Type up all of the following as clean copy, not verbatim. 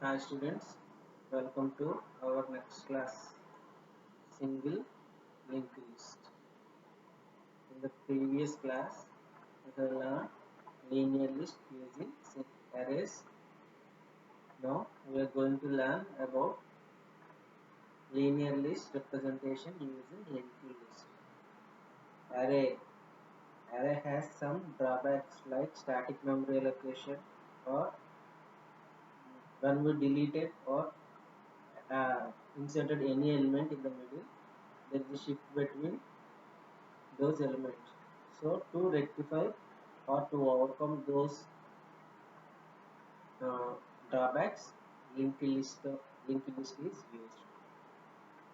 Hi students, welcome to our next class, single linked list. In the previous class, we have learned linear list using set arrays. Now we are going to learn about linear list representation using linked list. Array has some drawbacks like static memory allocation, or when we deleted or inserted any element in the middle, there is a shift between those elements. So to rectify or to overcome those uh, drawbacks, linked list is used.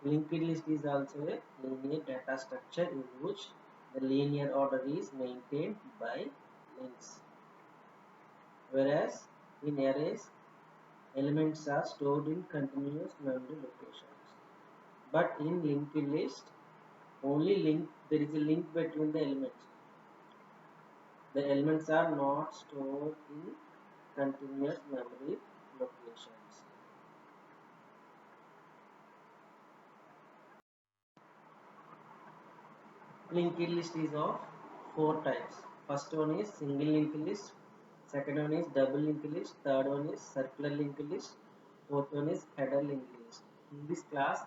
Linked list is also a linear data structure in which the linear order is maintained by links, whereas in arrays elements are stored in continuous memory locations. But in linked list, there is a link between the elements. The elements are not stored in continuous memory locations. Linked list is of four types. First one is single linked list, second one is double linked list, third one is circular linked list, fourth one is header linked list. In this class,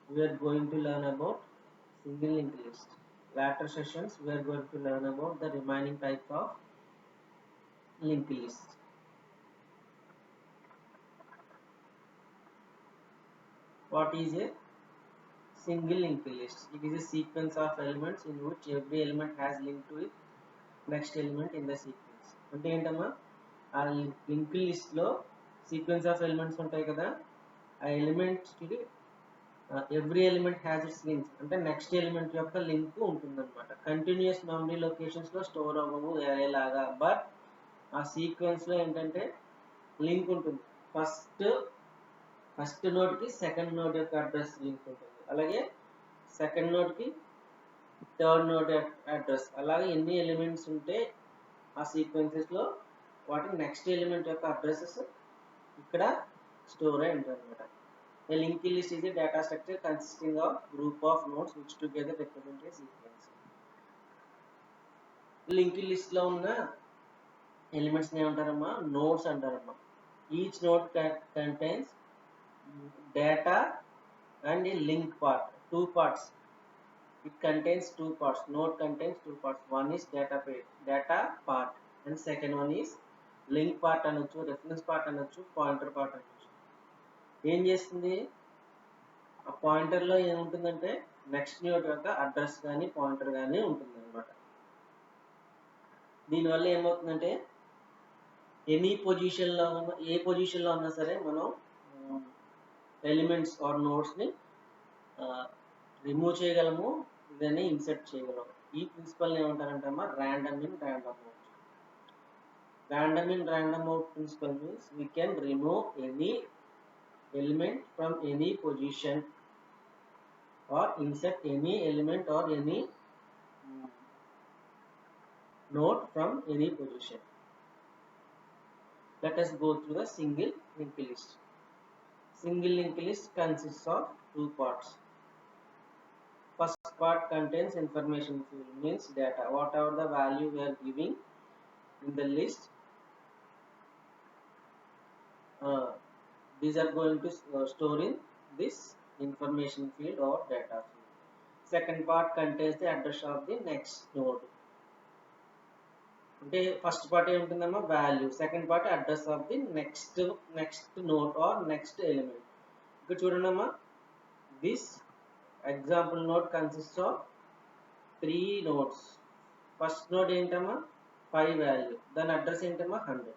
we are going to learn about single linked list. Later sessions, we are going to learn about the remaining types of linked list. What is a single linked list? It is a sequence of elements in which every element has linked to its next element in the sequence. అంటే ఏంటమ్మా, ఆ link list లో sequence of elements ఉంటాయి కదా, ఆ elements కి every element has its link, అంటే next element యొక్క లింక్ ఉంటుందన్నమాట. కంటిన్యూస్ మెమరీ లొకేషన్స్ లో స్టోర్ అవ్వవు array లాగా, బట్ ఆ సీక్వెన్స్ లో ఏంటంటే లింక్ ఉంటుంది. ఫస్ట్ నోడ్ కి సెకండ్ నోడ్ యొక్క అడ్రస్ లింక్ ఉంటుంది, అలాగే సెకండ్ నోడ్ కి థర్డ్ నోడ్ అడ్రస్, అలాగే ఎన్ని ఎలిమెంట్స్ ఉంటే ఆ సీక్వెన్సెస్ లో వాటి నెక్స్ట్ ఎలిమెంట్ యొక్క అడ్రసెస్ ఇక్కడ స్టోర్ అయి ఉంటాయి అనమాట. A linked list is a data structure consisting of group of nodes which together represent a sequence. Linked list లో ఉన్న ఎలిమెంట్స్ ఏమంటారమ్మా, నోడ్స్ అంటారమ్మా. Each node contains data and a link part, two parts. It contains two parts. Node contains two parts. One is data part, and second one is link part అనొచ్చు, reference part అనొచ్చు, pointer part అనొచ్చు. ఏం చేస్తుంది, ఆ pointer లో ఏముంటుందంటే next node యొక్క address కానీ పాయింటర్ కానీ ఉంటుంది అనమాట. దీనివల్ల ఏమవుతుందంటే ఏ పొజిషన్ లో ఉన్నా సరే మనం ఎలిమెంట్స్ ఆర్ నోడ్స్ ని రిమూవ్ చేయగలము, దాన్ని ఇన్సర్ట్ చేయగలము. ఈ ప్రిన్సిపల్ ఏమంటారంటమ్మా, random in random out. Random in random out principle means we can remove any element from any position or insert any element or any node from any position. Let us go through the single linked list. Single linked list consists of two parts. First part contains information field, means data, whatever the value we are giving in the list, these are going to store in this information field or data field. Second part contains the address of the next node. అంటే first part ఏముంటుందమ్మా, value, second part address of the next node or next element. ఇక్కడ చూడండి అమ్మా, this example node consist of 3 nodes. First node ఏంటమ్మా 5 value, దాని అడ్రస్ ఏంటమ్మా 100.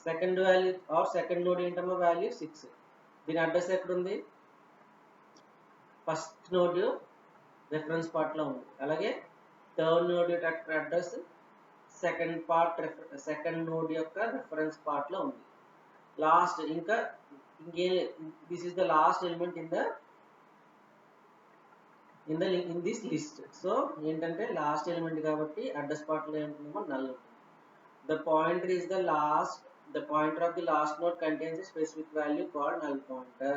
Second value or second node ఏంటమ్మా వాల్యూ 6, దీని అడ్రస్ ఎక్కడుంది, ఫస్ట్ నోడ్ రెఫరెన్స్ పార్ట్ లో ఉంది. అలాగే థర్డ్ నోడ్ యొక్క అడ్రస్ సెకండ్ నోడ్ యొక్క రెఫరెన్స్ పార్ట్ లో ఉంది. Last this is the last element in this list. So ఏంటంటే లాస్ట్ ఎలిమెంట్ కాబట్టి అడ్రస్ పార్ట్ లో ఏంటుందేమో నల్ ఉంటుంది. The pointer is the last the pointer of the last node contains a specific value called null pointer.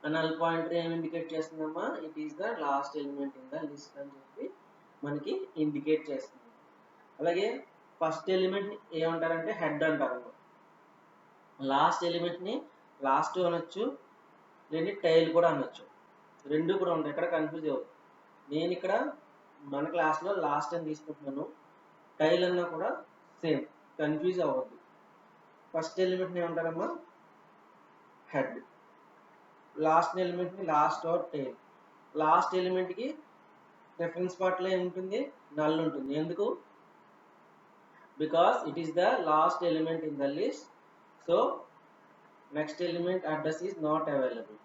A null pointer ఏం indicate చేస్తుందమ్మా, it is the last element in the list అని చెప్పి మనకి indicate చేస్తుంది. అలాగే first element ఏమంటారంటే head అంటారు. Last ఎలిమెంట్ని లాస్ట్ అనొచ్చు, లేదా టైల్ కూడా అనొచ్చు, రెండు కూడా ఉంటాయి. ఇక్కడ కన్ఫ్యూజ్ అవ్వదు. నేను ఇక్కడ మన క్లాస్లో లాస్ట్ అని తీసుకుంటున్నాను, టైల్ అన్నా కూడా సేమ్, కన్ఫ్యూజ్ అవ్వద్దు. ఫస్ట్ ఎలిమెంట్ని ఏమంటారమ్మా, హెడ్. లాస్ట్ ఎలిమెంట్ని లాస్ట్ ఆర్ టైల్. లాస్ట్ ఎలిమెంట్కి రెఫరెన్స్ పార్ట్లో ఏముంటుంది, నల్ ఉంటుంది. ఎందుకు, because it is the last element in the list, so next element address is not available.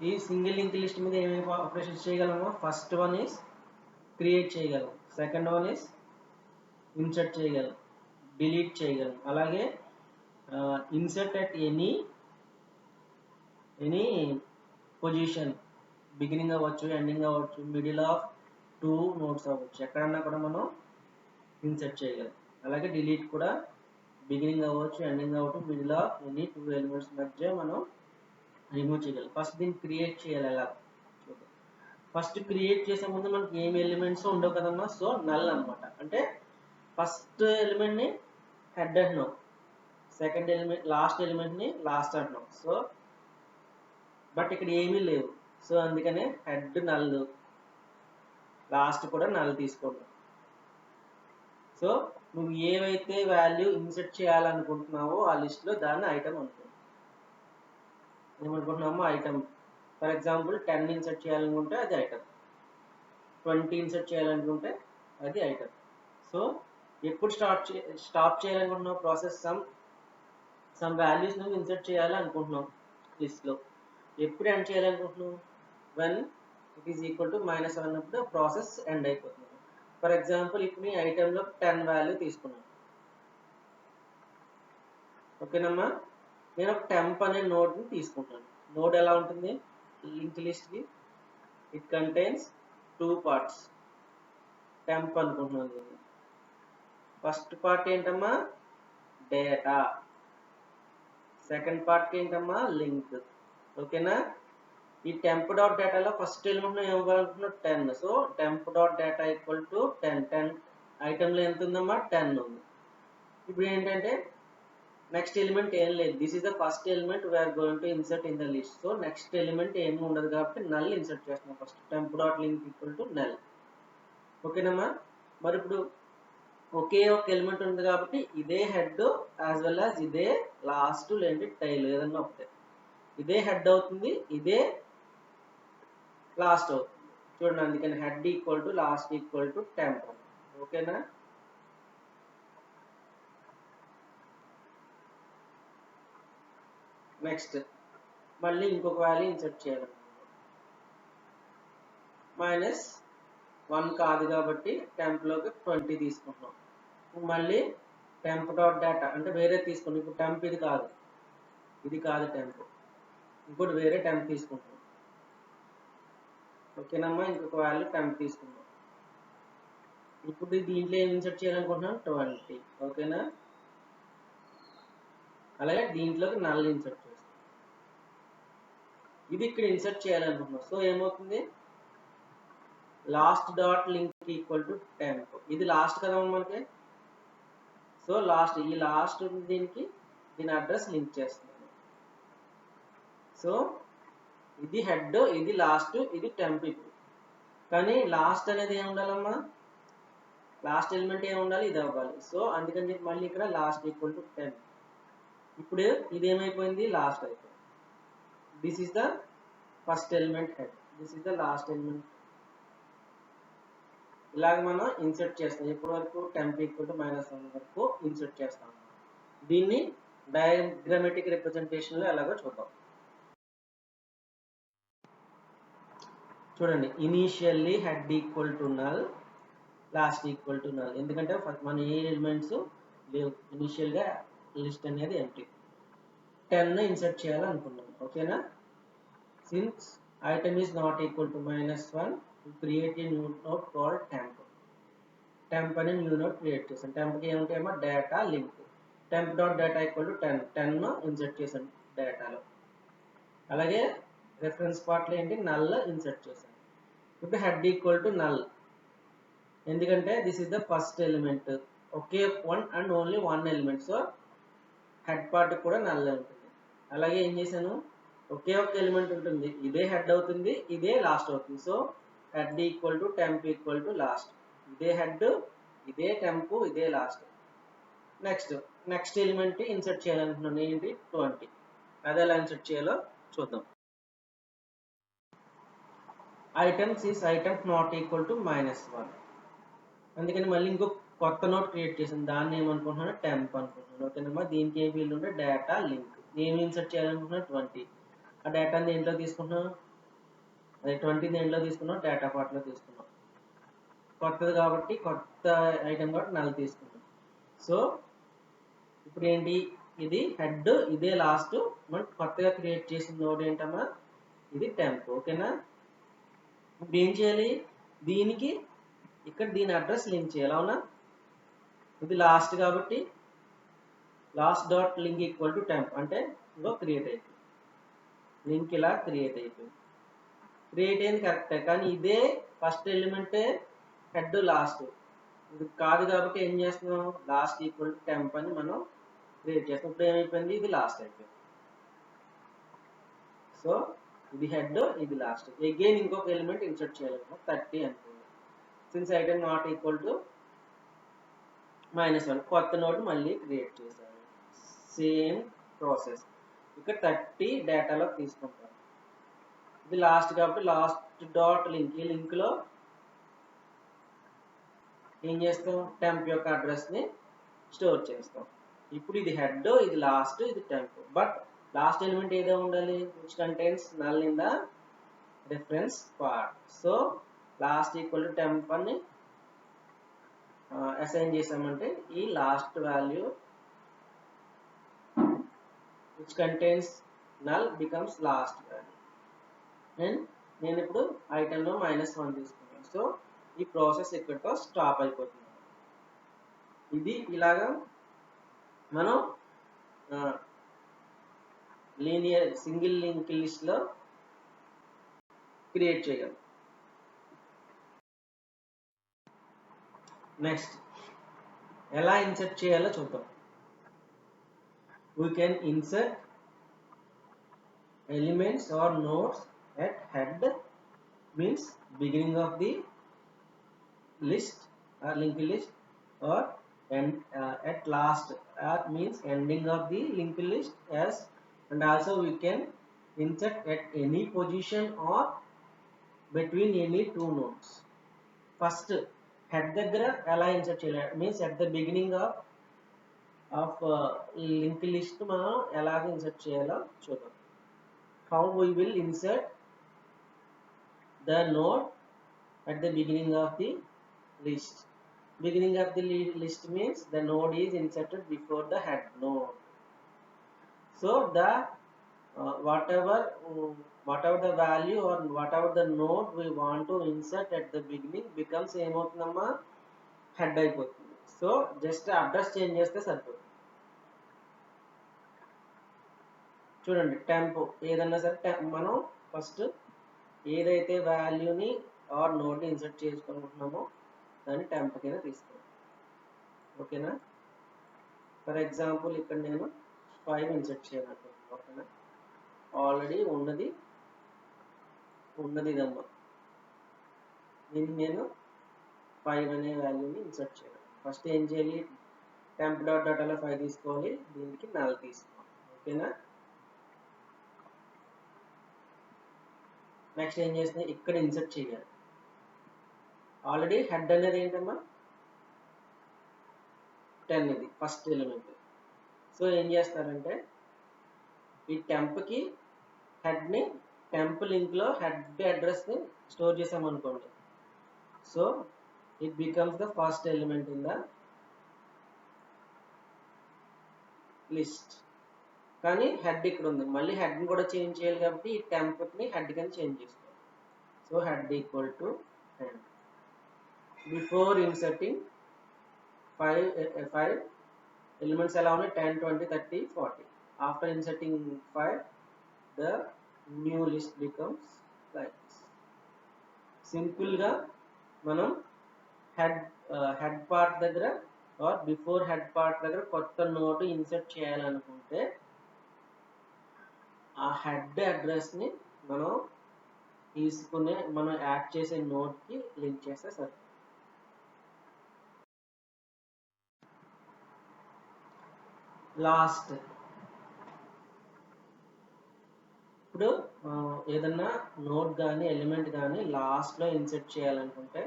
ఈ సింగిల్ లింక్ లిస్ట్ మీద ఏమేమి ఆపరేషన్స్ చేయగలము, ఫస్ట్ వన్ ఈస్ క్రియేట్ చేయగలం, సెకండ్ వన్ ఈస్ ఇన్సర్ట్ చేయగలం, డిలీట్ చేయగలం. అలాగే insert at any position, beginning అవ్వచ్చు, ending అవ్వచ్చు, మిడిల్ ఆఫ్ టూ నోట్స్ అవ్వచ్చు, ఎక్కడన్నా కూడా మనం ఇన్సర్ట్ చేయగలం. అలాగే డిలీట్ కూడా బిగినింగ్ అవ్వచ్చు, ఎండింగ్ అవ్వచ్చు, middle of any two elements మధ్య మనం రిమూవ్ చేయగలం. ఫస్ట్ దీన్ని క్రియేట్ చేయాలి. ఎలా చూద్దాం. ఫస్ట్ క్రియేట్ చేసే ముందు మనకి ఏమి ఎలిమెంట్స్ ఉండవు కదమ్మా, సో నల్ అనమాట. అంటే ఫస్ట్ ఎలిమెంట్ని హెడ్ అంటున్నాం, సెకండ్ ఎలిమెంట్ లాస్ట్ ఎలిమెంట్ని లాస్ట్ అంటున్నాం. సో బట్ ఇక్కడ ఏమీ లేవు, సో అందుకనే హెడ్ నల్, లాస్ట్ కూడా నల్ తీసుకోండి. సో నువ్వు ఏవైతే వాల్యూ ఇన్సర్ట్ చేయాలనుకుంటున్నావో ఆ లిస్ట్లో దాన్ని ఐటమ్ అనుకో. ఏమనుకుంటున్నామో ఐటమ్, ఫర్ ఎగ్జాంపుల్ 10 ఇన్సర్ట్ చేయాలనుకుంటే అది ఐటమ్, 20 ఇన్సర్ట్ చేయాలనుకుంటే అది ఐటమ్. సో ఎప్పుడు స్టాప్ చేయాలనుకుంటున్నావు ప్రాసెస్, సమ్ వాల్యూస్ నువ్వు ఇన్సర్ట్ చేయాలనుకుంటున్నావు లిస్ట్లో. ఎప్పుడు ఎండ్ చేయాలనుకుంటున్నావు, when it is equal to -1 అన్నప్పుడు ప్రాసెస్ ఎండ్ అయిపోతుంది. ఫర్ ఎగ్జాంపుల్ ఇప్పుడు ఈ ఐటెంలో 10 వాల్యూ తీసుకున్నాను, ఓకేనమ్మా. నేను ఒక టెంప్ అనే నోడ్ని తీసుకుంటాను. నోడ్ ఎలా ఉంటుంది, లింక్ లిస్ట్కి ఇట్ కంటైన్స్ 2 parts. టెంప్ అనుకుంటున్నాను నేను. ఫస్ట్ పార్ట్ ఏంటమ్మా, డేటా. సెకండ్ పార్ట్ ఏంటమ్మా, లింక్. ఓకేనా. ఈ టెంప్ డాట్ డేటాలో ఫస్ట్ ఎలిమెంట్ ఏమవ్వాలనుకుంటున్నావు, 10. So temp dot data equal to 10 ఐటెంలో ఎంత ఉందమ్మా, 10 ఉంది. ఇప్పుడు ఏంటంటే నెక్స్ట్ ఎలిమెంట్ ఏం లేదు, this is the first element we're going to insert in the list. So next element ఏమి ఉండదు కాబట్టి నల్ ఇన్సర్ట్ చేస్తున్నాం first. Temp dot link equal to null. ఓకేనమ్మా. మరి ఇప్పుడు ఒకే ఒక ఎలిమెంట్ ఉంది కాబట్టి ఇదే హెడ్ యాజ్ వెల్ యాజ్ ఇదే లాస్ట్ లేదంటే టైల్ ఏదన్నా ఒకటే, ఇదే హెడ్ అవుతుంది, ఇదే లాస్ట్ అవుతుంది. చూడండి, అందుకని head equal to last equal to temp. ఓకేనా. నెక్స్ట్ మళ్ళీ ఇంకొక వాల్యూ ఇన్సర్ట్ చేయాలి. -1 కాదు కాబట్టి టెంప్లోకి 20 తీసుకుంటున్నాం. మళ్ళీ టెంప్ డాట్ డేటా అంటే వేరే తీసుకున్నాం. ఇప్పుడు టెంప్ ఇది కాదు, ఇది కాదు టెంప్, ఇంకోటి వేరే టెంప్ తీసుకుంటున్నాం. ఓకేనమ్మా. ఇంకొక వాల్యూ టెంప్ తీసుకున్నాం. ఇప్పుడు దీంట్లో ఏం ఇన్సర్ట్ చేయాలనుకుంటున్నాం, 20. ఓకేనా. అలాగే దీంట్లోకి నల్ ఇన్సర్ట్ చేస్తాం. ఇది ఇక్కడ ఇన్సర్ట్ చేయాలనుకుంటున్నాం. సో ఏమవుతుంది, last dot link equal to temp. ఇది లాస్ట్ కదమ్మా మనకి. సో లాస్ట్, ఈ లాస్ట్ దీనికి దీని అడ్రస్ లింక్ చేస్తున్నాను. సో ఇది హెడ్, ఇది లాస్ట్, ఇది టెంప్. ఇప్పుడు కానీ లాస్ట్ అనేది ఏమి ఉండాలమ్మా, లాస్ట్ ఎలిమెంట్ ఏమి ఉండాలి, ఇది అవ్వాలి. సో అందుకని చెప్పి మళ్ళీ ఇక్కడ లాస్ట్ ఈక్వల్ టు 10. ఇప్పుడు ఇది ఏమైపోయింది, లాస్ట్ అయిపోయింది. This is the first element head, this is the last element. ఇలాగ మనం ఇన్సర్ట్ చేస్తాం. ఇప్పటి వరకు టెంప్ ఈక్వల్ టు -1 వరకు ఇన్సర్ట్ చేస్తాం. దీన్ని డయాగ్రామెటిక్ రిప్రజెంటేషన్లో ఎలాగో చూద్దాం. చూడండి, initially head equal to null, last equal to null. ఎందుకంటే మన ఏ ఎలిమెంట్స్ లేవు, ఇనీషియల్గా లిస్ట్ అనేది ఎంటీ. 10 ఇన్సర్ట్ చేయాలనుకున్నాం. ఓకేనా. Since item is not equal to -1, we create a new node called temp. Temp అని న్యూ నోడ్ క్రియేట్ చేసాను. టెంప్కి ఏమిటేమో data link. Temp dot data equal to 10 insert చేశాను డేటాలో. అలాగే రెఫరెన్స్ పార్ట్లో ఏంటి నల్ ఇన్సర్ట్ చేశాను. ఇప్పుడు హెడ్ ఈక్వల్ టు నల్, ఎందుకంటే this is the first element, okay one and only one element, so head part కూడా నల్ ఉంటుంది. అలాగే ఏం చేశాను, ఒకే ఒక ఎలిమెంట్ ఉంటుంది, ఇదే హెడ్ అవుతుంది, ఇదే లాస్ట్ అవుతుంది. So head equal to temp equal to last, ఇదే హెడ్, ఇదే టెంప్, ఇదే లాస్ట్. నెక్స్ట్ ఎలిమెంట్ ఇన్సర్ట్ చేయాలనుకున్నాను, ఏంటి 20. అది ఎలా ఇన్సర్ట్ చేయాలో చూద్దాం. Items is items not equal to -1, అందుకని మళ్ళీ ఇంకో కొత్త నోట్ క్రియేట్ చేసాను, దాన్ని ఏమనుకుంటున్నాను టెంప్ అనుకుంటున్నాను. ఓకేనమ్మా, దీనికి ఏ ఫీల్డ్ ఉంటే డేటా లింక్, నేను ఇన్సర్ట్ చేయాలనుకుంటున్నాను 20. ఆ డేటాని దేంట్లో తీసుకున్నాం, అదే 20 దేంట్లో తీసుకున్నాం, డేటా పార్ట్లో తీసుకున్నాం. కొత్తది కాబట్టి కొత్త ఐటమ్ కాబట్టి నల్ తీసుకున్నాం. సో ఇప్పుడు ఏంటి, ఇది హెడ్, ఇదే లాస్ట్, మనం కొత్తగా క్రియేట్ చేసిన నోడ్ ఏంటమ్మా, ఇది టెంప్. ఓకేనా, ఇప్పుడు ఏం చేయాలి, దీనికి ఇక్కడ దీని అడ్రస్ లింక్ చేయాలి. అవునా, ఇది లాస్ట్ కాబట్టి last dot link equal to temp అంటే ఇంకో క్రియేట్ అయిపోయింది, లింక్ ఇలా క్రియేట్ అయిపోయింది. క్రియేట్ అయింది కరెక్టే, కానీ ఇదే ఫస్ట్ ఎలిమెంటే హెడ్ లాస్ట్, ఇది కాదు కాబట్టి ఏం చేస్తున్నాం, లాస్ట్ ఈక్వల్ టు టెంప్ అని మనం క్రియేట్ చేస్తాం. ఇప్పుడు ఏమైపోయింది, ఇది లాస్ట్ అయిపోయింది. సో ఇది హెడ్, ఇది లాస్ట్. అగైన్ ఇంకొక ఎలిమెంట్ ఇన్సర్ట్ చేయాలనుకో 30 అనుకోండి. Since item not equal to -1, కొత్త నోడ్ మళ్ళీ క్రియేట్ చేశాను. సేమ్ ప్రాసెస్, ఇక్కడ 30 డేటాలో తీసుకుంటాను. ఇది లాస్ట్ కాబట్టి లాస్ట్ డాట్ లింక్, ఈ లింక్లో ఏం చేస్తాం, టెంప్ యొక్క అడ్రస్ని స్టోర్ చేస్తాం. ఇప్పుడు ఇది హెడ్, ఇది లాస్ట్, ఇది టెంప్, బట్ లాస్ట్ ఎలిమెంట్ ఏదో ఉండాలి, which contains null in the reference part. So last equal to temp అని అసైన్ చేసామంటే ఈ last value which contains null becomes last value. And నేను ఇప్పుడు ఐటెంలో -1 తీసుకున్నాను. సో ఈ ప్రాసెస్ ఇక్కడితో స్టాప్ అయిపోతుంది. ఇది ఇలాగా మనం లీనియర్ సింగిల్ లింక్ లిస్ట్లో క్రియేట్ చేయగలం. నెక్స్ట్ ఎలా ఇన్సర్ట్ చేయాలో చూద్దాం. We can insert elements or nodes at head, means beginning of the list or linked list, or at last means ending of the linked list, as and also we can insert at any position or between any two nodes. First head దగ్గర ఎలా insert చేయాలి, means at the beginning of linked list మనం ఎలాగ insert చేయాలో చూద్దాం. How we will insert the node at the beginning of the list. Beginning of the list means the node is inserted before the head node. So the whatever the value or whatever the node we want to insert at the beginning becomes ఏమవుతుందమ్మా, head అయిపోతుంది. So just address change చేస్తే సరిపోతుంది. చూడండి, temp ఏదన్నా సరే మనం first ఏదైతే వాల్యూని ఆర్ నోడ్ని ఇన్సర్ట్ చేసుకుంటున్నామో దాన్ని టెంప్ కింద తీసుకోండి. ఓకేనా, ఫర్ ఎగ్జాంపుల్ ఇక్కడ నేను 5 ఇన్సర్ట్ చేయాలనుకుంటున్నాను. ఓకేనా, ఆల్రెడీ ఉన్నది ఇదమ్మా, దీన్ని నేను 5 అనే వాల్యూని ఇన్సర్ట్ చేయాలి. ఫస్ట్ ఏం చేయాలి, టెంప్ డాట్ డేటాలో 5 తీసుకోవాలి, దీనికి నల్ తీసుకోవాలి. ఓకేనా, నెక్స్ట్ ఏం చేస్తే ఇక్కడ ఇన్సర్ట్ చేయాలి. ఆల్రెడీ హెడ్ అనేది ఏంటమ్మా 10, ఇది ఫస్ట్ ఎలిమెంట్. సో ఏం చేస్తారంటే ఈ టెంప్కి హెడ్ని టెంప్ లింక్లో హెడ్ అడ్రస్ని స్టోర్ చేసామనుకోండి. So it becomes the first element in the list. కానీ హెడ్ ఇక్కడ ఉంది, మళ్ళీ హెడ్ని కూడా చేంజ్ చేయాలి కాబట్టి ఈ టెంప్ని హెడ్ కింద చేంజ్ చేసుకోవాలి. So head equal to 10. Before inserting 5 elements ఎలా ఉన్నాయి, 10, 20, 30, 40. After inserting 5 the new list becomes like this. Simple గా మనం హెడ్ పార్ట్ దగ్గర ఆర్ బిఫోర్ హెడ్ పార్ట్ దగ్గర కొత్త నోట్ ఇన్సర్ట్ చేయాలనుకుంటే ఆ హెడ్ అడ్రస్ ని మనం యాడ్ చేసే నోట్ కి లింక్ చేస్తే సరే. లాస్ట్ ఇప్పుడు ఏదన్నా నోట్ కానీ ఎలిమెంట్ కానీ లాస్ట్లో ఇన్సర్ట్ చేయాలనుకుంటే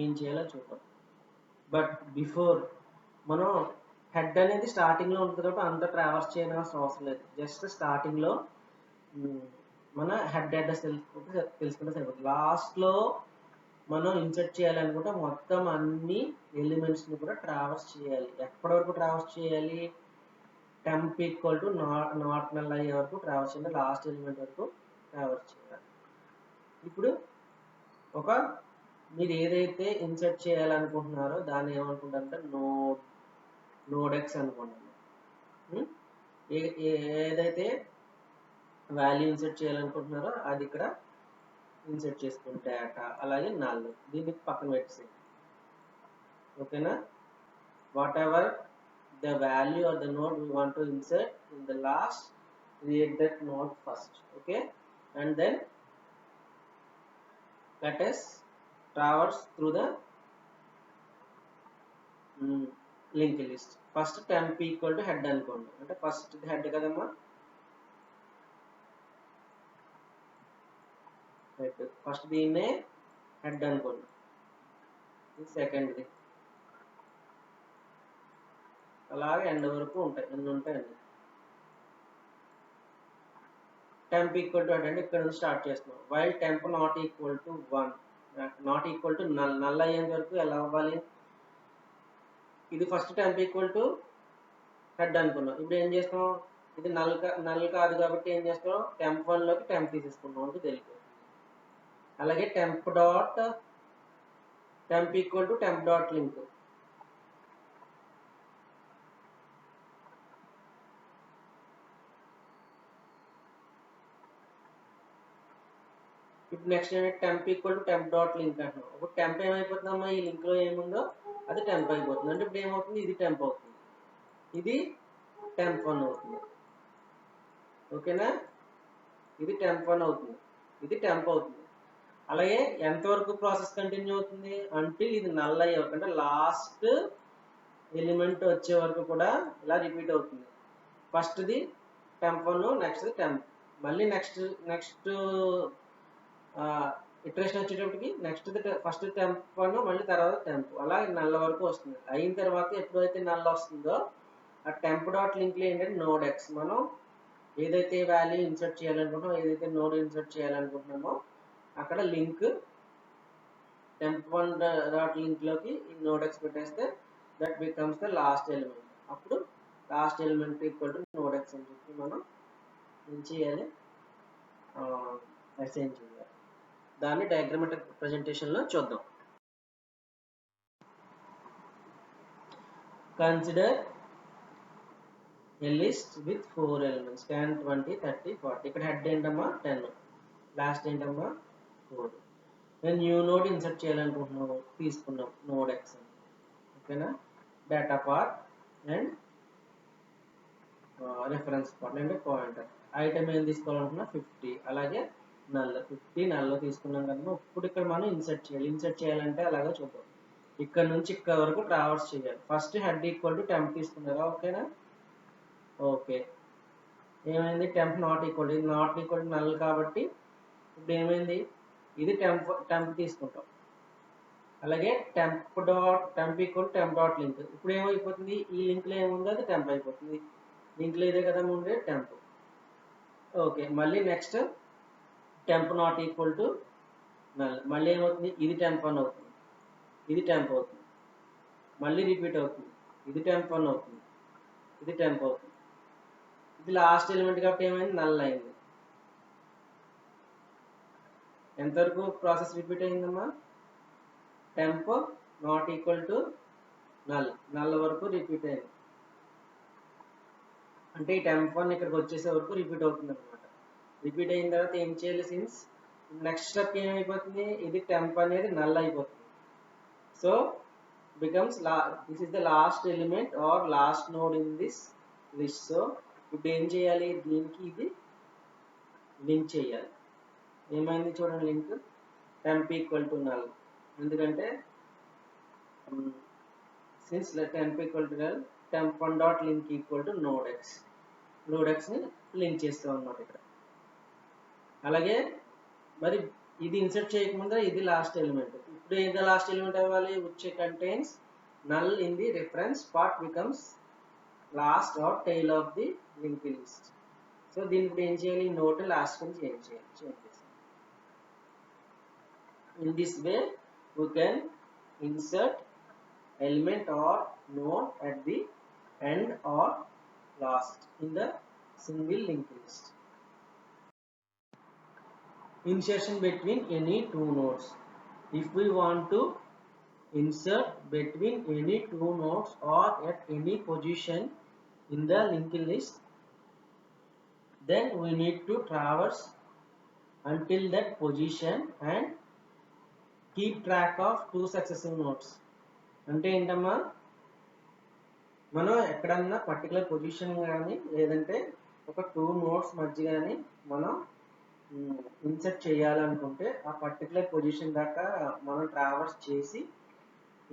ఏం చేయాలో చూద్దాం. బట్ బిఫోర్ మనం హెడ్ అనేది స్టార్టింగ్లో ఉంటుంది కాబట్టి అంత ట్రావర్స్ చేయాల్సిన అవసరం లేదు. జస్ట్ స్టార్టింగ్లో మన హెడ్ అడ్రస్ తెలుసుకుంటే సరిపోతుంది. లాస్ట్లో మనం ఇన్సర్ట్ చేయాలనుకుంటే మొత్తం అన్ని ఎలిమెంట్స్ని కూడా ట్రావర్స్ చేయాలి. ఎప్పటి వరకు ట్రావర్స్ చేయాలి, temp equal to not null అయ్యే వరకు ట్రావర్స్ చేయాలి, లాస్ట్ ఎలిమెంట్ వరకు ట్రావర్స్ చేయాలి. ఇప్పుడు మీరు ఏదైతే ఇన్సర్ట్ చేయాలనుకుంటున్నారో దాన్ని ఏమనుకుంటారంటే నోడ్ ఎక్స్ అనుకుంటున్నాను. ఏదైతే వాల్యూ ఇన్సర్ట్ చేయాలనుకుంటున్నారో అది ఇక్కడ ఇన్సర్ట్ చేసుకుని డేటా, అలాగే నల్ దీన్ని పక్కన పెట్టేసి, ఓకేనా. What ever the value or the node we want to insert in the last, create that node first, okay, and then let us traverse through the linked list. First temp equal to head అనుకోండి, అంటే first head కదమ్మా, head first దీన్నే head అనుకోండి, ఇది సెకండ్ది, అలాగే end వరకు ఉంటాయి, ఎన్ని ఉంటాయండి. టెంప్ ఈక్వల్ టు హెడ్ అంటే ఇక్కడ నుంచి స్టార్ట్ చేస్తున్నాం. While temp not equal to 1, not equal to null అయ్యేంత వరకు ఎలా అవ్వాలి, ఇది first temp equal to head అనుకున్నాం. ఇప్పుడు ఏం చేస్తాం, ఇది నల్ కాదు కాబట్టి ఏం చేస్తాం, టెంప్ 1లోకి టెంప్ తీసేసుకున్నాం అంటే తెలియదు. అలాగే temp equal to temp dot link, ఇప్పుడు next temp equal to temp dot link అంటున్నాం. ఇప్పుడు టెంప్ ఏమైపోతుందమ్మా, ఈ లింక్ లో ఏముందో అది టెంప్ అయిపోతుంది. అంటే ఇప్పుడు ఏమవుతుంది, ఇది టెంప్ అవుతుంది, ఇది టెంప్ 1 అవుతుంది, ఓకేనా. ఇది టెంప్ 1 అవుతుంది, ఇది టెంప్ అవుతుంది. అలాగే ఎంతవరకు ప్రాసెస్ కంటిన్యూ అవుతుంది అంటే ఇది నల్ అయ్యే వరకు, అంటే లాస్ట్ ఎలిమెంట్ వచ్చే వరకు కూడా ఇలా రిపీట్ అవుతుంది. ఫస్ట్ది టెంప్ 1, నెక్స్ట్ టెంప్, మళ్ళీ నెక్స్ట్ ఇటరేషన్ వచ్చేటప్పటికి నెక్స్ట్ ఫస్ట్ టెంప్ 1, మళ్ళీ తర్వాత టెంప్, అలా నల్ల వరకు వస్తుంది. అయిన తర్వాత ఎప్పుడైతే నల్ల వస్తుందో ఆ టెంప్ డాట్ లింక్లో ఏంటంటే నోడ్ ఎక్స్, మనం ఏదైతే వాల్యూ ఇన్సర్ట్ చేయాలనుకుంటున్నామో, ఏదైతే నోడ్ ఇన్సర్ట్ చేయాలనుకుంటున్నామో అక్కడ లింక్ టెంప్ 1 డాట్ లింక్లోకి ఈ నోడ్ ఎక్స్ పెట్టేస్తే that becomes the last element. అప్పుడు last element equal to node X అని చెప్పి మనం ఏం చేయాలి, అసైన్ చేయాలి. దాన్ని డయాగ్రమాటిక్ ప్రెజెంటేషన్లో చూద్దాం. Consider a list with 4 elements 10, 20, 30, 40. ఇక్కడ హెడ్ ఏంటమ్మా 10, లాస్ట్ ఏంటమ్మా 4. నేను న్యూ నోడ్ ఇన్సర్ట్ చేయాలనుకుంటున్నాము, తీసుకున్నాం నోడ్ ఎక్స్, ఓకేనా. Data part and reference part అంటే పాయింటర్. ఐటమ్ ఏం తీసుకోవాలనుకున్నా 50, అలాగే నల్ 50 నల్లో తీసుకున్నాం కదా. ఇప్పుడు ఇక్కడ మనం ఇన్సర్ట్ చేయాలంటే అలాగే చూద్దాం. ఇక్కడ నుంచి ఇక్కడ వరకు ట్రావర్స్ చేయాలి. First head equal to temp తీసుకున్నారా, ఓకేనా. ఓకే, ఏమైంది, టెంప్ నాట్ ఈక్వల్, ఇది నాట్ ఈక్వల్ టు నల్ కాబట్టి ఇప్పుడు ఏమైంది, ఇది టెంప్ తీసుకుంటాం. అలాగే temp equal temp dot link, ఇప్పుడు ఏమైపోతుంది, ఈ లింక్లో ఏముందో అది టెంప్ అయిపోతుంది, లింక్లో ఇదే కదా ఉండే టెంప్. ఓకే, మళ్ళీ next temp not equal to null, మళ్ళీ ఏమవుతుంది, ఇది టెంప్ 1 అవుతుంది, ఇది టెంప్ అవుతుంది, మళ్ళీ రిపీట్ అవుతుంది, ఇది టెంప్ 1 అవుతుంది, ఇది టెంప్ అవుతుంది, ఇది లాస్ట్ ఎలిమెంట్ కాబట్టి ఏమైంది, నల్ అయింది. ఎంతవరకు ప్రాసెస్ రిపీట్ అయిందమ్మా, temp not equal to null వరకు రిపీట్ అయింది. అంటే ఈ టెంప్ 1 ఇక్కడికి వచ్చేసే వరకు రిపీట్ అవుతుంది అనమాట. రిపీట్ అయిన తర్వాత ఏం చేయాలి, సిన్స్ నెక్స్ట్ స్టెప్ ఏమైపోతుంది, ఇది టెంప్ అనేది నల్ అయిపోతుంది. So becomes this is the last element or last node in this list. So ఇప్పుడు ఏం చేయాలి, దీనికి ఇది లింక్ చేయాలి. ఏమైంది చూడండి, link temp equal to null. ఎందుకంటే since temp equal to null, temp1 dot link equal to node X ని లింక్ చేస్తాం అన్నమాట ఇక్కడ. అలాగే మరి ఇది ఇన్సర్ట్ చేయకముందే ఇది లాస్ట్ ఎలిమెంట్. ఇప్పుడు ఏది లాస్ట్ ఎలిమెంట్ అవ్వాలి, which contains null in the reference part becomes last or tail of the linked list. So దీనికి ఇప్పుడు ఏం చేయాలి, నోట్ లాస్ట్ కి చేంజ్ చేయాలి. In this way we can insert element or node at the end or last in the single linked list. Insertion between any two nodes. If we want to insert between any two nodes or at any position in the linked list, then we need to traverse until that position and keep track of two successive nodes. అంటే ఏంటమ్మా, మనం ఎక్కడన్నా particular position కానీ లేదంటే ఒక 2 nodes మధ్య కానీ మనం ఇన్సర్ట్ చేయాలనుకుంటే ఆ పర్టికులర్ పొజిషన్ దాకా మనం ట్రావర్స్ చేసి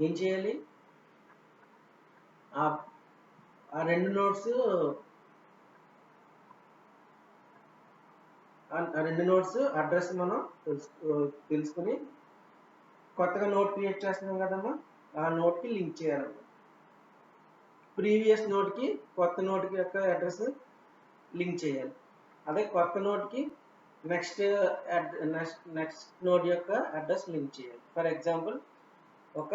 ఏం చేయాలి, ఆ రెండు నోడ్స్ అడ్రస్ మనం తెలుసుకుని కొత్తగా నోట్ క్రియేట్ చేస్తున్నాం కదమ్మా, ఆ నోట్కి లింక్ చేయాలన్నమాట. ప్రీవియస్ నోట్కి కొత్త నోట్కి యొక్క అడ్రస్ లింక్ చేయాలి. అదే కొత్త నోట్కి నెక్స్ట్ నోడ్ యొక్క అడ్రస్ లింక్ చేయాలి. ఫర్ ఎగ్జాంపుల్ ఒక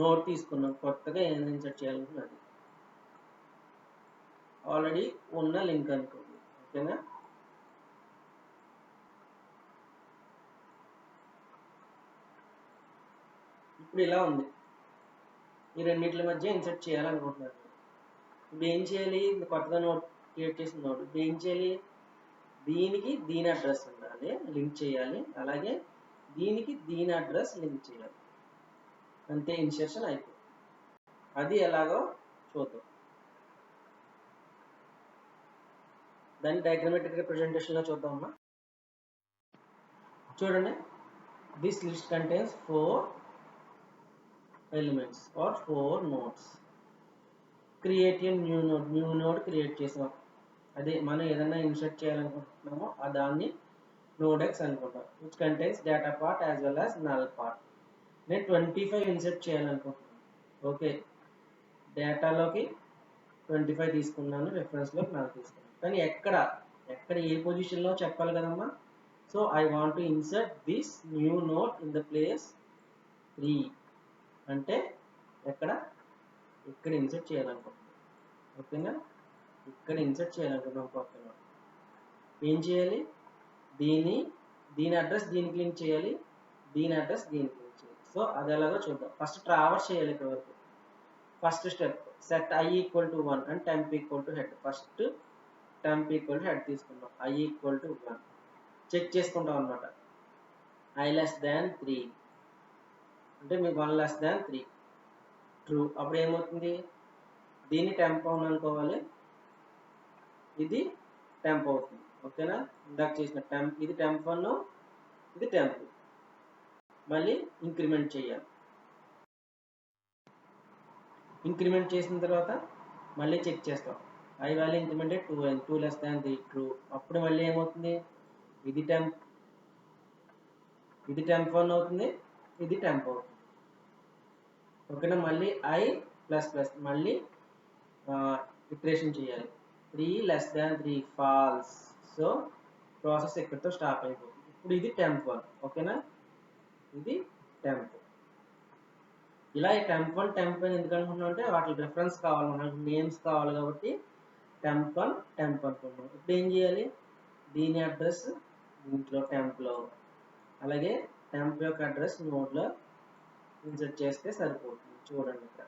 నోట్ తీసుకున్నాం, కొత్తగా ఏం ఇన్సర్ట్ చేయాలనుకున్నది, ఆల్రెడీ ఉన్న లింక్ అనుకోండి, ఓకేనా. ఇప్పుడు ఇలా ఉంది, ఈ రెండింటి మధ్య ఇన్సర్ట్ చేయాలనుకుంటున్నారు. ఇప్పుడు ఏం చేయాలి, కొత్తగా నోట్ క్రియేట్ చేసిన నోట్, ఇప్పుడు ఏం చేయాలి, దీనికి దీని అడ్రస్ ఉండాలి, లింక్ చేయాలి. అలాగే దీనికి దీని అడ్రస్ లింక్ చేయాలి. అంతే, ఇన్సర్షన్ అయిపోయింది. అది ఎలాగో చూద్దాం. దాన్ని డయాగ్రమాటిక్ రిప్రజెంటేషన్లో చూద్దామమ్మా. చూడండి, this list contains 4 elements or 4 nodes. Create a new node create చేసాం. అదే మనం ఏదైనా ఇన్సర్ట్ చేయాలనుకుంటున్నామో దాన్ని నోడ్ ఎక్స్ అనుకుంటాం, which contains data part as well as null part. నేను 25 ఇన్సర్ట్ చేయాలనుకుంటున్నాను. ఓకే, డేటాలోకి 25 తీసుకున్నాను, రెఫరెన్స్లోకి 4 తీసుకున్నాను. కానీ ఎక్కడ ఏ పొజిషన్లో చెప్పాలి కదమ్మా. So I want to insert this new node in the place 3 అంటే ఇక్కడ ఇన్సర్ట్ చేయాలనుకుంటున్నాం, ఓకేనా. ఇక్కడ ఇన్సర్ట్ చేయాలనుకుంటున్నాం కొత్త నోడ్. ఏం చేయాలి, దీని అడ్రస్ దీనికి లింక్ చేయాలి, దీని అడ్రస్ దీనికి లింక్ చేయాలి. సో అది ఎలాగో చూద్దాం. ఫస్ట్ ట్రావర్స్ చేయాలి ఇక్కడ వరకు. First step, set i equal to 1 and temp equal to head. First temp equal to head తీసుకుందాం, i ఈక్వల్ టు 1 చెక్ చేసుకుంటాం అనమాట. i లెస్ దాన్ 3 అంటే మీకు 1 లెస్ దాన్ 3 ట్రూ. అప్పుడు ఏమవుతుంది, దీన్ని టెంప్ అవును అనుకోవాలి, ఇది టెంప్ అవుతుంది, ఓకేనా. ఇందాక చేసిన టెంప్, ఇది టెంప్ 1, ఇది టెంప్. మళ్ళీ ఇంక్రిమెంట్ చేయాలి. ఇంక్రిమెంట్ చేసిన తర్వాత మళ్ళీ చెక్ చేస్తాం, i వాల్యూ ఇంక్రిమెంటెడ్ 2 అయింది, 2 లెస్ దాన్ 3 ట్రూ. అప్పుడు మళ్ళీ ఏమవుతుంది, ఇది టెంప్ 1 అవుతుంది, ఇది టెంప్ అవుతుంది, ఓకేనా. మళ్ళీ i ప్లస్ ప్లస్ మళ్ళీ ఇటరేషన్ చేయాలి. 3 less than 3 false. So process ఎక్కడితో స్టాప్ అయిపోతుంది. ఇప్పుడు ఇది టెంప్ 1, ఓకేనా, ఇది టెంప్. ఇలా temp1 temp1 ఎందుకు అనుకుంటున్నాం అంటే వాటి రిఫరెన్స్ కావాలి, మనకు నేమ్స్ కావాలి కాబట్టి temp1 temp అనుకున్నాం. ఇప్పుడు ఏం చేయాలి, దీని అడ్రస్ దీంట్లో టెంప్లో, అలాగే టెంప్ యొక్క అడ్రస్ నోడ్లో ఇన్సర్ట్ చేస్తే సరిపోతుంది. చూడండి ఇక్కడ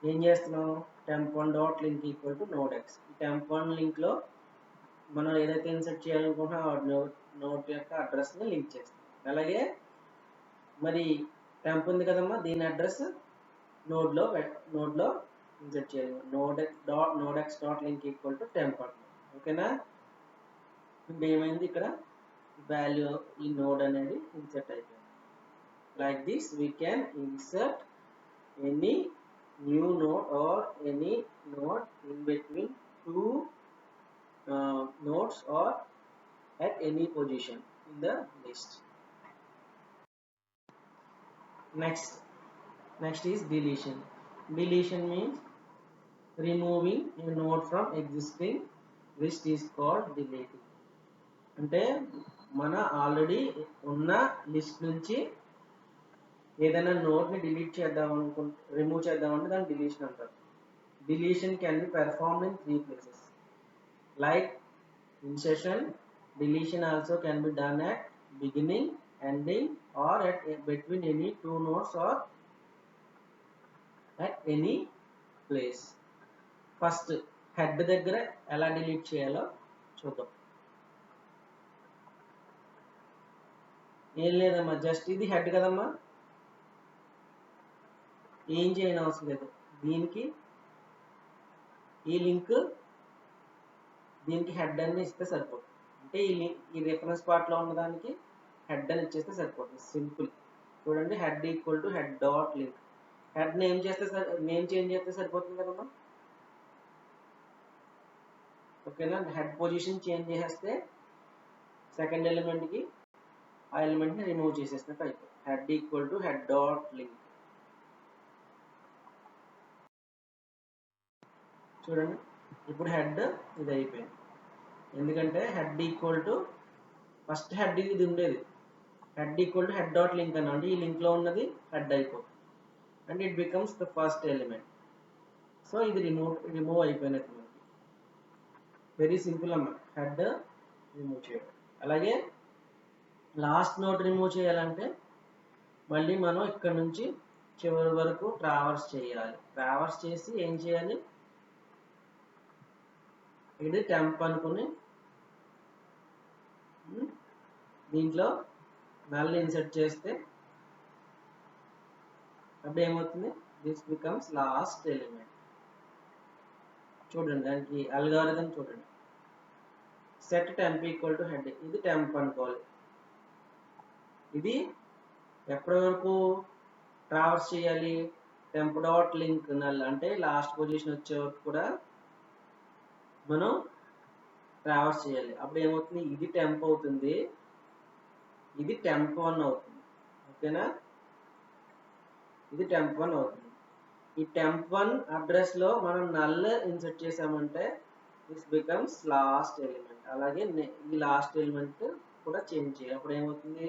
ఏం చేస్తున్నాం, temp1 dot link equal to node X. ఈ temp1 లింక్లో మనం ఏదైతే ఇన్సర్ట్ చేయాలనుకుంటున్నామో ఆ నోడ్ యొక్క అడ్రస్ని లింక్ చేస్తాం. అలాగే మరి టెంప్ ఉంది కదమ్మా, దీని అడ్రస్ నోడ్లో ఇన్సర్ట్ చేయాలి. Node X dot link equal to temp అంటున్నాం. ఓకేనా, ఇప్పుడు ఏమైంది ఇక్కడ వాల్యూ ఈ నోడ్ అనేది ఇన్సర్ట్ అయిపోయింది. Like this we can insert any new node or any node in between two nodes or at any position in the list. Next is deletion. Deletion means removing a node from existing list is called deleting. అంటే మన already ఉన్న list నుంచి ఏదైనా నోడ్ని delete చేద్దాం remove చేద్దామంటే దాన్ని deletion అంటారు. Deletion can be performed in 3 places like insertion. Deletion also can be done at beginning, ending or at between any two nodes or at any place. First head దగ్గర ఎలా delete చేయాలో చూద్దాం. ఏం లేదమ్మా, just ఇది head కదమ్మా, ఏం చేయని అవసరం లేదు. దీనికి ఈ లింక్ దీనికి హెడ్ అని ఇస్తే సరిపోతుంది. అంటే ఈ రిఫరెన్స్ పార్ట్లో ఉన్నదానికి హెడ్ అని ఇచ్చేస్తే సరిపోతుంది, సింపుల్. చూడండి, head equal to head dot link. Head name change చేస్తే సరిపోతుంది కదమ్మా. ఓకేనా, హెడ్ పొజిషన్ చేంజ్ చేసేస్తే సెకండ్ ఎలిమెంట్కి ఆ ఎలిమెంట్ని రిమూవ్ చేసేసినట్టు అయిపోతుంది. Head equal to head dot link. చూడండి, ఇప్పుడు హెడ్ ఇది అయిపోయింది. ఎందుకంటే head equal to first head ఇది ఉండేది, head equal to head dot link అన్న, అంటే ఈ లింక్లో ఉన్నది హెడ్ అయిపోతుంది and it becomes the first element. So ఇది రిమూవ్ అయిపోయినట్టు. వెరీ సింపుల్ అమ్మ, హెడ్ రిమూవ్ చేయడం. అలాగే లాస్ట్ నోట్ రిమూవ్ చేయాలంటే మళ్ళీ మనం ఇక్కడ నుంచి చివరి వరకు ట్రావర్స్ చేయాలి. ట్రావర్స్ చేసి ఏం చేయాలి, ఇది టెంప్ అనుకుని దీంట్లో నల్ ఇన్సర్ట్ చేస్తే అప్పుడు ఏమవుతుంది, దిస్ బికమ్స్ లాస్ట్ ఎలిమెంట్. చూడండి, దానికి అల్గారిథం చూడండి. Set temp equal to head, ఇది టెంప్ అనుకోవాలి. ఇది ఎప్పటి వరకు ట్రావర్స్ చేయాలి, టెంప్ డాట్ లింక్ నల్, అంటే లాస్ట్ పొజిషన్ వచ్చే వరకు కూడా మనం ట్రావర్స్ చేయాలి. అప్పుడు ఏమవుతుంది, ఇది టెంప్ అవుతుంది, ఇది temp1 అవుతుంది. ఓకేనా, ఇది temp1 అవుతుంది. ఈ temp1 అడ్రస్లో మనం నల్ ఇన్సర్ట్ చేసామంటే దిస్ బికమ్స్ లాస్ట్ ఎలిమెంట్. అలాగే ఈ లాస్ట్ ఎలిమెంట్ కూడా చేంజ్ చేయాలి. అప్పుడు ఏమవుతుంది,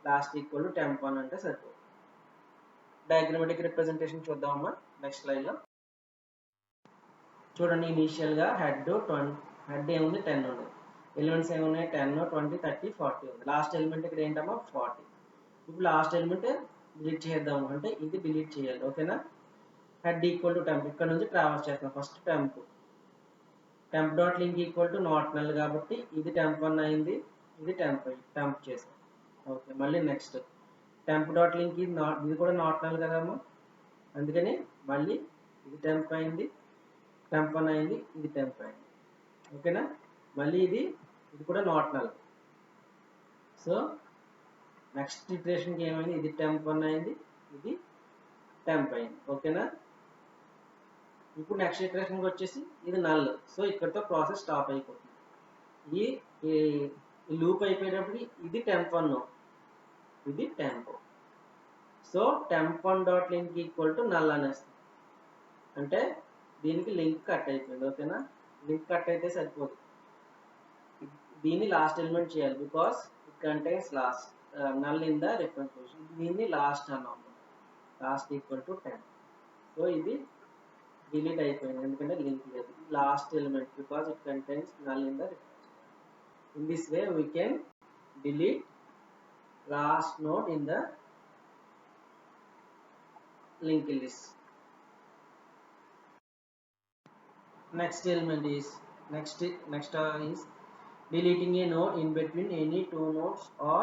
లాస్ట్ ఈక్వల్ టు temp1 అంటే సరిపోతుంది. డయాగ్రమాటిక్ రిప్రజెంటేషన్ చూద్దామమ్మా నెక్స్ట్ స్లైడ్లో. చూడండి, ఇనీషియల్గా హెడ్ ఏముంది, 10 ఉంది. ఎలిమెంట్స్ ఏమున్నాయి, 10, 20, 30, 40 ఉంది. లాస్ట్ ఎలిమెంట్ ఇక్కడ ఏంటమ్మా, 40. ఇప్పుడు లాస్ట్ ఎలిమెంట్ డిలీట్ చేద్దాము అంటే ఇది డిలీట్ చేయాలి. ఓకేనా, హెడ్ ఈక్వల్ టు టెంప్, ఇక్కడ నుంచి ట్రావెల్స్ చేస్తాం. First temp dot link equal to not null కాబట్టి ఇది temp1 అయింది, ఇది టెంప్ చేసాం. ఓకే, మళ్ళీ నెక్స్ట్ టెంప్ డాట్ లింక్ ఇది కూడా నాట్ నల్ కదమ్మా, అందుకని మళ్ళీ ఇది టెంప్ అయింది, temp1 అయింది, ఇది టెంప్ అయింది. ఓకేనా, మళ్ళీ ఇది కూడా నాట్ నల్. సో నెక్స్ట్ ఇటరేషన్కి ఏమైంది, ఇది temp1 అయింది, ఇది టెంప్ అయింది. ఓకేనా, ఇప్పుడు నెక్స్ట్ ఇటరేషన్కి వచ్చేసి ఇది నల్. సో ఇక్కడితో ప్రాసెస్ స్టాప్ అయిపోతుంది. ఈ లూప్ అయిపోయేటప్పటికి ఇది temp1, ఇది temp. So temp1 dot link equal to null అనేస్తుంది, అంటే దీనికి లింక్ కట్ అయిపోయింది. ఓకేనా, లింక్ కట్ అయితే సరిపోదు, దీన్ని లాస్ట్ ఎలిమెంట్ చేయాలి because it contains last null in the reference position. దీన్ని లాస్ట్ అన్నాము. Last equal to 10. సో ఇది డిలీట్ అయిపోయింది ఎందుకంటే లింక్ లేదు. Last element because it contains null in the reference. In this way we can delete last node in the linked list. Next is deleting a node in between any two nodes or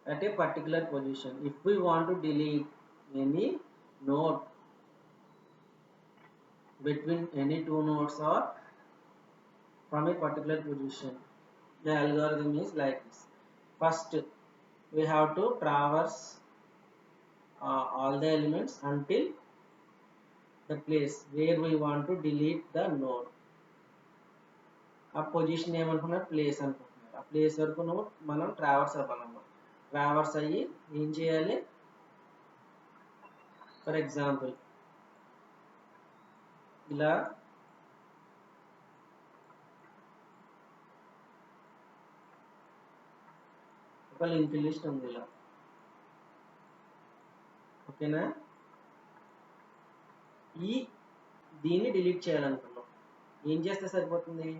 at a particular position. If we want to delete any node between any two nodes or from a particular position, the algorithm is like this. First we have to traverse all the elements until the place where we want to delete the node. ఆ position ఏమనుకున్నారు, place అనుకుంటున్నారు. ఆ place వరకు మనం traverse అవ్వాలన్నమాట. Traverse అయ్యి ఏం చేయాలి, ఫర్ ఎగ్జాంపుల్ ఇలా ఒక లింక్ లిస్ట్ ఉంది ఇలా, ఓకేనా. దీన్ని డిలీట్ చేయాలనుకున్నాం, ఏం చేస్తే సరిపోతుంది,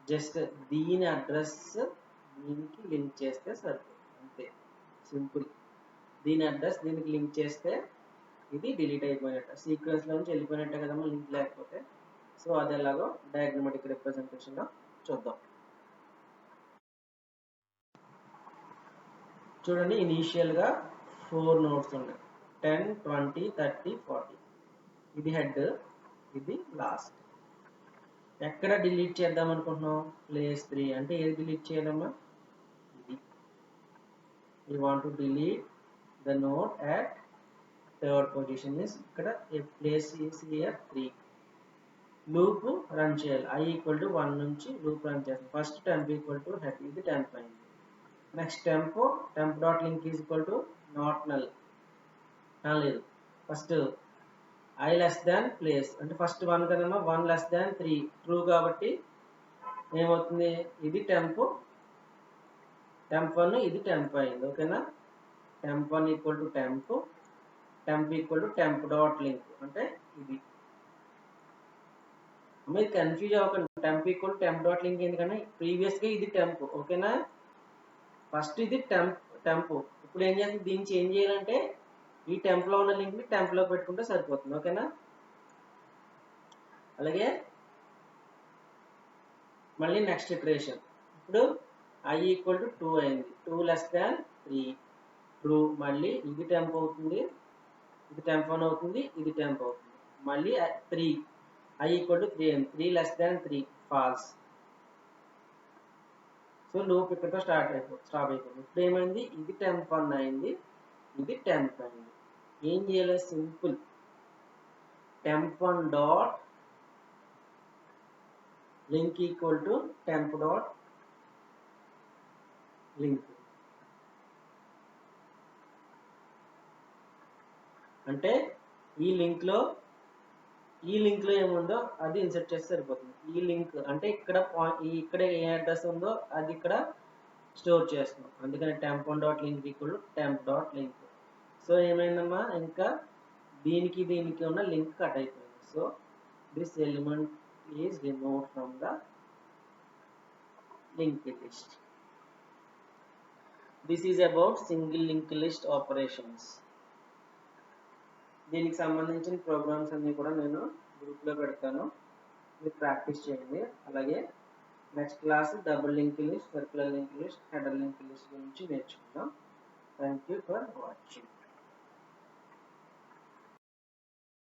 జస్ట్ దీని అడ్రస్ దీనికి లింక్ చేస్తే సరిపోతుంది, అంతే, సింపుల్. దీని అడ్రస్ దీనికి లింక్ చేస్తే ఇది డిలీట్ అయిపోయినట్టు, సీక్వెన్స్ లో నుంచి వెళ్ళిపోయినట్టే కదమ్మా లింక్ లేకపోతే. సో అది ఎలాగో డయాగ్రమాటిక్ రిప్రజెంటేషన్ లో చూద్దాం. చూడండి, ఇనీషియల్ గా 4 నోడ్స్ ఉన్నాయి, 10, 20, 30, 40. ఇది హెడ్, ఇది లాస్ట్. ఎక్కడ డిలీట్ చేద్దాం అనుకుంటున్నాం, ప్లేస్ 3. అంటే ఏది డిలీట్ చేయాలమ్మా, ఇది. we want to delete the node at third position is ఇక్కడ place is here 3. Loop run చేయాలి, i ఈక్వల్ టు 1 నుంచి లూప్ రన్ చేస్తాం. First temp equal to head, ఇది temp అయింది. Next temp dot link is equal to not null లేదు. First i less than place అంటే first 1 కదమ్మా, 1 less than 3 true కాబట్టి ఏమవుతుంది, ఇది temp 1, ఇది temp అయింది, ఓకేనా. temp 1 equal to temp equal to temp dot link అంటే ఇది. మీరు కన్ఫ్యూజ్ అవ్వకండి, temp equal to temp dot link ఎందుకంటే ప్రీవియస్ గా ఇది temp, ఓకేనా. ఫస్ట్ ఇది temp. ఇప్పుడు ఏం చేస్తుంది, దీన్ని చేంజ్ చేయాలంటే ఈ temp లో ఉన్న లింక్ ని temp లో పెట్టుకుంటే సరిపోతుంది, ఓకేనా. అలాగే మళ్ళీ నెక్స్ట్ ఇటరేషన్, ఇప్పుడు i ఈక్వల్ టు 2 అయింది, 2 లెస్ దాన్ 3 ట్రూ. మళ్ళీ ఇది temp అవుతుంది, ఇది temp 1 అవుతుంది, ఇది temp అవుతుంది. మళ్ళీ 3 i ఈక్వల్ టు 3 అయింది, 3 less than 3 false. So loop ఇక్కడతో స్టాప్ అయిపోతుంది. ఇప్పుడు ఏమైంది, ఇది temp 1 అయింది, ఇది temp అయింది. ఏం చేయాలి, simple, temp 1 dot link equal to temp dot link. అంటే ఈ లింక్ లో ఏముందో అది ఇన్సర్ట్ చేస్తే సరిపోతుంది. ఈ లింక్ అంటే ఇక్కడ ఏ అడ్రస్ ఉందో అది ఇక్కడ స్టోర్ చేస్తున్నాం, అందుకని temp 1 dot link equal to temp dot link. So ఏమైందమ్మా, ఇంకా దీనికి ఉన్న లింక్ కట్ అయిపోయింది. So this element is removed from the link list. This is about single link list operations. దీనికి సంబంధించిన ప్రోగ్రామ్స్ అన్ని కూడా నేను గ్రూప్లో పెడతాను, మీరు ప్రాక్టీస్ చేయండి. అలాగే next class double link list, circular link list, header link list గురించి నేర్చుకుందాం. Thank you for watching.